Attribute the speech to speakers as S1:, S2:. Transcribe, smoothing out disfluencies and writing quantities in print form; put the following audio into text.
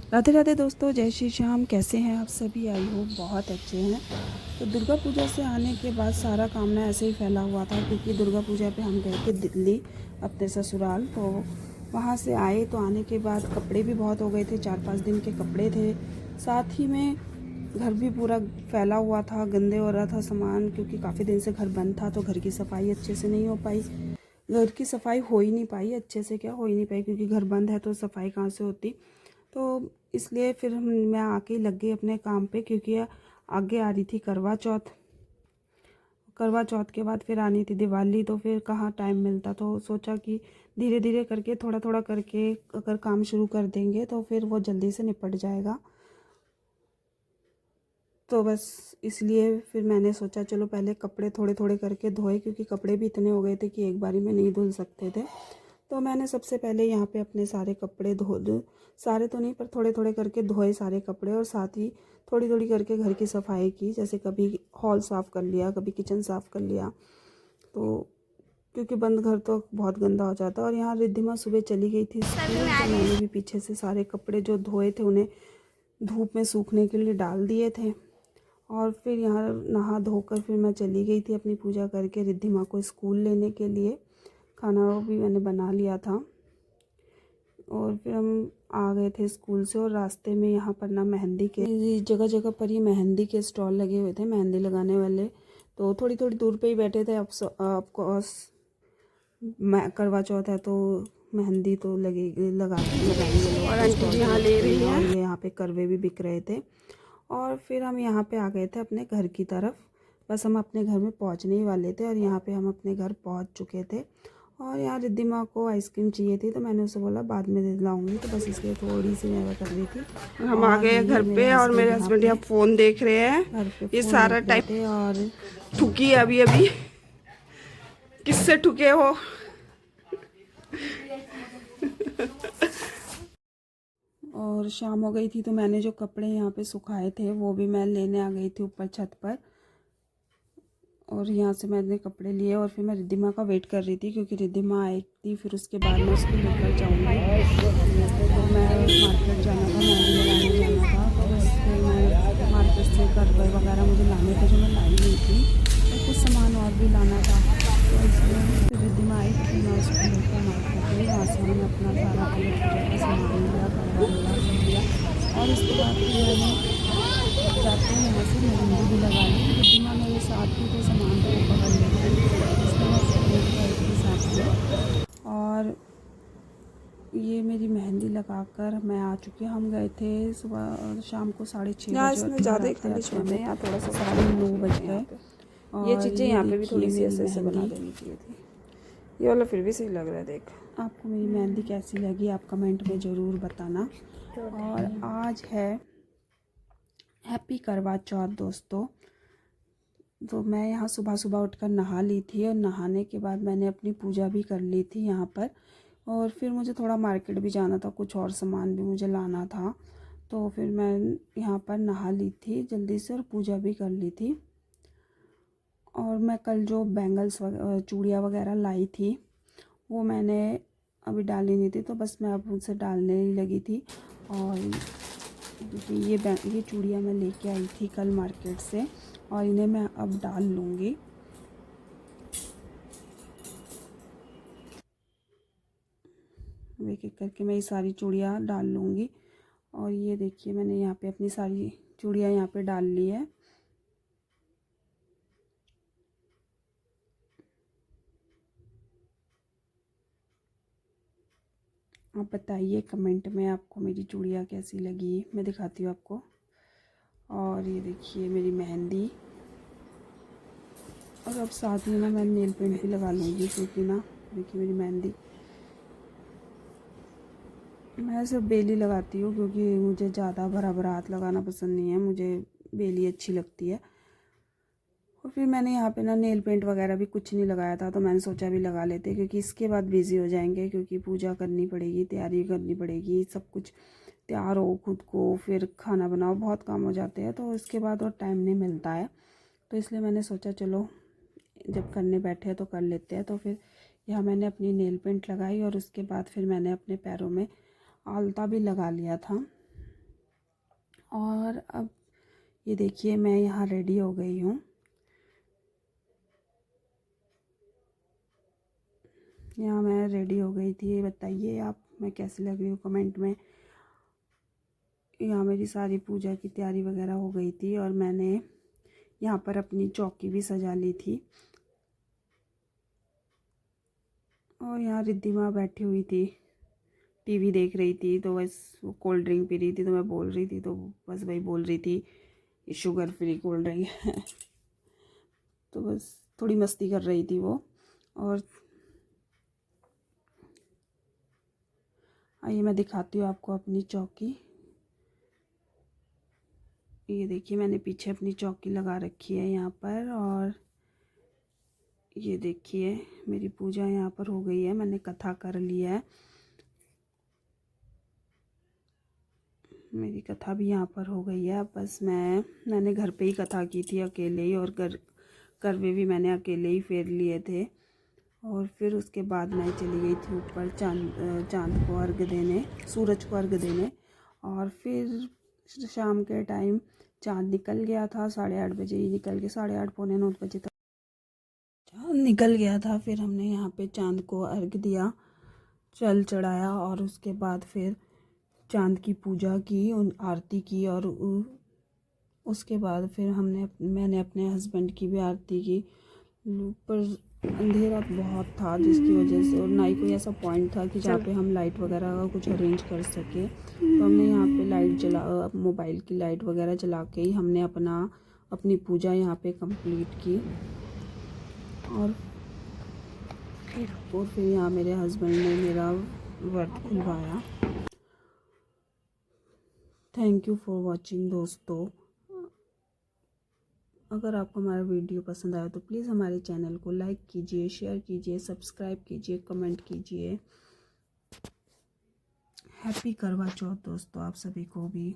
S1: राधे राधे दोस्तों, जय श्री श्याम। कैसे हैं आप सभी? आई होप बहुत अच्छे हैं। तो दुर्गा पूजा से आने के बाद सारा काम ना ऐसे ही फैला हुआ था, क्योंकि दुर्गा पूजा पे हम गए थे दिल्ली अपने ससुराल। तो वहाँ से आए तो आने के बाद कपड़े भी बहुत हो गए थे, 4-5 दिन के कपड़े थे। साथ ही में घर भी पूरा फैला हुआ था, गंदे हो रहा था सामान, क्योंकि काफ़ी दिन से घर बंद था तो घर की सफाई अच्छे से नहीं हो पाई। घर की सफाई हो ही नहीं पाई, अच्छे से क्या हो ही नहीं पाई, क्योंकि घर बंद है तो सफाई कहाँ से होती। तो इसलिए फिर मैं आके ही लग गई अपने काम पे, क्योंकि आगे आ रही थी करवा चौथ। करवा चौथ के बाद फिर आनी थी दिवाली, तो फिर कहाँ टाइम मिलता। तो सोचा कि धीरे धीरे करके थोड़ा थोड़ा करके अगर काम शुरू कर देंगे तो फिर वो जल्दी से निपट जाएगा। तो बस इसलिए फिर मैंने सोचा चलो पहले कपड़े थोड़े थोड़े करके धोए, क्योंकि कपड़े भी इतने हो गए थे कि एक बारी में नहीं धुल सकते थे। तो मैंने सबसे पहले यहाँ पे अपने सारे कपड़े धो सारे तो नहीं पर थोड़े थोड़े करके धोए सारे कपड़े, और साथ ही थोड़ी थोड़ी करके घर की सफाई की। जैसे कभी हॉल साफ़ कर लिया, कभी किचन साफ़ कर लिया। तो क्योंकि बंद घर तो बहुत गंदा हो जाता है। और यहाँ रिद्धिमा सुबह चली गई थी स्कूल, तो मैंने भी पीछे से सारे कपड़े जो धोए थे उन्हें धूप में सूखने के लिए डाल दिए थे। और फिर यहाँ नहा धोकर फिर मैं चली गई थी अपनी पूजा करके रिद्धिमा को स्कूल लेने के लिए। खाना वो भी मैंने बना लिया था। और फिर हम आ गए थे स्कूल से, और रास्ते में यहाँ पर ना मेहंदी के जगह जगह पर ये मेहंदी के स्टॉल लगे हुए थे, मेहंदी लगाने वाले। तो थोड़ी थोड़ी दूर पे ही बैठे थे। अब ऑफकोर्स करवा चौथ है तो मेहंदी तो लगाएंगे लोग। और आंटी जी यहाँ ले रही हैं, और यहाँ पे करवे भी बिक रहे थे। और फिर हम यहाँ पे आ गए थे अपने घर की तरफ। बस हम अपने घर में पहुँचने ही वाले थे, और यहाँ पे हम अपने घर पहुँच चुके थे। और यहाँ रिद्धिमा को आइसक्रीम चाहिए थी, तो मैंने उसे बोला बाद में दे लाऊंगी, तो बस इसलिए थोड़ी सी मैं कर रही थी। हम आ गए घर पे, और मेरे हस्बैंड यहाँ फ़ोन देख रहे हैं। ये सारा टाइम और ठुकी अभी अभी किससे ठुके हो? और शाम हो गई थी, तो मैंने जो कपड़े यहाँ पे सुखाए थे वो भी मैं लेने आ गई थी ऊपर छत पर। और यहाँ से मैंने कपड़े लिए, और फिर मैं रिद्धिमा का वेट कर रही थी, क्योंकि रिद्धिमा आई थी, फिर उसके बाद मैं उसको लेकर जाऊँगी। तो मैं मार्केट जाना था, मेहंदी लगाने जाना था। तो बस फिर मैं मार्केट से करवे वगैरह मुझे लाने थे जो मैं लाई नहीं थी, और कुछ सामान और भी लाना था। तो इसलिए फिर रिद्धिमा आई तो फिर मैं उसको लेकर मार्केट गई। वहाँ से हमने अपना सारा पूजा का सामान लिया, करवा लिया, सब लिया। और इसके बाद फिर मैंने जाते हैं यहाँ से मेहंदी भी लगा ली। रिद्धिमा मेरे साथ ही तो सामान तो वो पकड़ लेती, इसलिए मैं उसको लेके आई थी साथ में। और ये मेरी मेहंदी लगाकर मैं आ चुकी हूँ। हम गए थे सुबह और शाम को 6:30 बजे। ज़्यादा ही खाली छोड़ दें, यहाँ थोड़ा सा 9:30 बज गए। और ये चीज़ें यहाँ पे भी थोड़ी सी ऐसे ऐसे बना देनी चाहिए थी। ये वाला फिर भी सही लग रहा है। देख, आपको मेरी मेहंदी कैसी लगी आप कमेंट में ज़रूर बताना। और आज है हैप्पी करवा चौथ दोस्तों। तो मैं यहाँ सुबह सुबह उठकर नहा ली थी, और नहाने के बाद मैंने अपनी पूजा भी कर ली थी यहाँ पर। और फिर मुझे थोड़ा मार्केट भी जाना था, कुछ और सामान भी मुझे लाना था। तो फिर मैं यहाँ पर नहा ली थी जल्दी से, और पूजा भी कर ली थी। और मैं कल जो बैंगल्स चूड़ियाँ वगैरह लाई थी वो मैंने अभी डाली नहीं थी, तो बस मैं अब उनसे डालने ही लगी थी। और ये चूड़ियाँ मैं लेके आई थी कल मार्केट से, और इन्हें मैं अब डाल लूँगी। एक एक करके मैं ये सारी चूड़ियाँ डाल लूँगी। और ये देखिए मैंने यहाँ पे अपनी सारी चूड़ियाँ यहाँ पे डाल ली है। आप बताइए कमेंट में आपको मेरी चूड़ियाँ कैसी लगी। मैं दिखाती हूँ आपको। और ये देखिए मेरी मेहंदी। और अब साथ में ना मैं नेल पेंट भी लगा लूँगी, क्योंकि ना देखिए मेरी मेहंदी मैं सिर्फ बेली लगाती हूँ, क्योंकि मुझे ज़्यादा भरा भरा हाथ लगाना पसंद नहीं है, मुझे बेली अच्छी लगती है। और फिर मैंने यहाँ पे ना नेल पेंट वगैरह भी कुछ नहीं लगाया था, तो मैंने सोचा भी लगा लेते, क्योंकि इसके बाद बिज़ी हो जाएंगे, क्योंकि पूजा करनी पड़ेगी, तैयारी करनी पड़ेगी, सब कुछ तैयार हो खुद को, फिर खाना बनाओ, बहुत काम हो जाते हैं, तो इसके बाद और टाइम नहीं मिलता है। तो इसलिए मैंने सोचा चलो जब करने बैठे हैं तो कर लेते हैं। तो फिर यहाँ मैंने अपनी नेल पेंट लगाई, और उसके बाद फिर मैंने अपने पैरों में आलता भी लगा लिया था। और अब ये देखिए मैं यहाँ रेडी हो गई हूँ। यहाँ मैं रेडी हो गई थी। बताइए आप मैं कैसी लग रही हूँ कमेंट में। यहाँ मेरी सारी पूजा की तैयारी वगैरह हो गई थी और मैंने यहाँ पर अपनी चौकी भी सजा ली थी। और यहाँ रिद्धिमा बैठी हुई थी, टीवी देख रही थी, तो बस वो कोल्ड ड्रिंक पी रही थी, तो मैं बोल रही थी तो बस वही बोल रही थी ये शुगर फ्री कोल्ड ड्रिंक है। तो बस थोड़ी मस्ती कर रही थी वो। और आइए मैं दिखाती हूँ आपको अपनी चौकी। ये देखिए मैंने पीछे अपनी चौकी लगा रखी है यहाँ पर। और ये देखिए मेरी पूजा यहाँ पर हो गई है, मैंने कथा कर लिया है। मेरी कथा भी यहाँ पर हो गई है। बस मैंने घर पे ही कथा की थी अकेले ही, और करवे भी मैंने अकेले ही फेर लिए थे। और फिर उसके बाद मैं चली गई थी ऊपर चांद को अर्घ देने, सूरज को अर्घ देने। और फिर शाम के टाइम चांद निकल गया था, 8:30 बजे ही निकल के, 8:30 पौने 9 बजे तक चांद निकल गया था। फिर हमने यहाँ पे चांद को अर्घ दिया, जल चढ़ाया, और उसके बाद फिर चांद की पूजा की, उन आरती की। और उसके बाद फिर मैंने अपने हस्बैंड की भी आरती की। पर अंधेरा बहुत था जिसकी वजह से, और ना ही कोई ऐसा पॉइंट था कि जहाँ पे हम लाइट वगैरह का कुछ अरेंज कर सके। तो हमने यहाँ पे लाइट जला, मोबाइल की लाइट वगैरह जला के ही हमने अपनी पूजा यहाँ पे कंप्लीट की। और फिर यहाँ मेरे हस्बैंड ने मेरा व्रत खुलवाया। थैंक यू फॉर वॉचिंग दोस्तों। अगर आपको हमारा वीडियो पसंद आया तो प्लीज़ हमारे चैनल को लाइक कीजिए, शेयर कीजिए, सब्सक्राइब कीजिए, कमेंट कीजिए। हैप्पी करवा चौथ दोस्तों आप सभी को भी।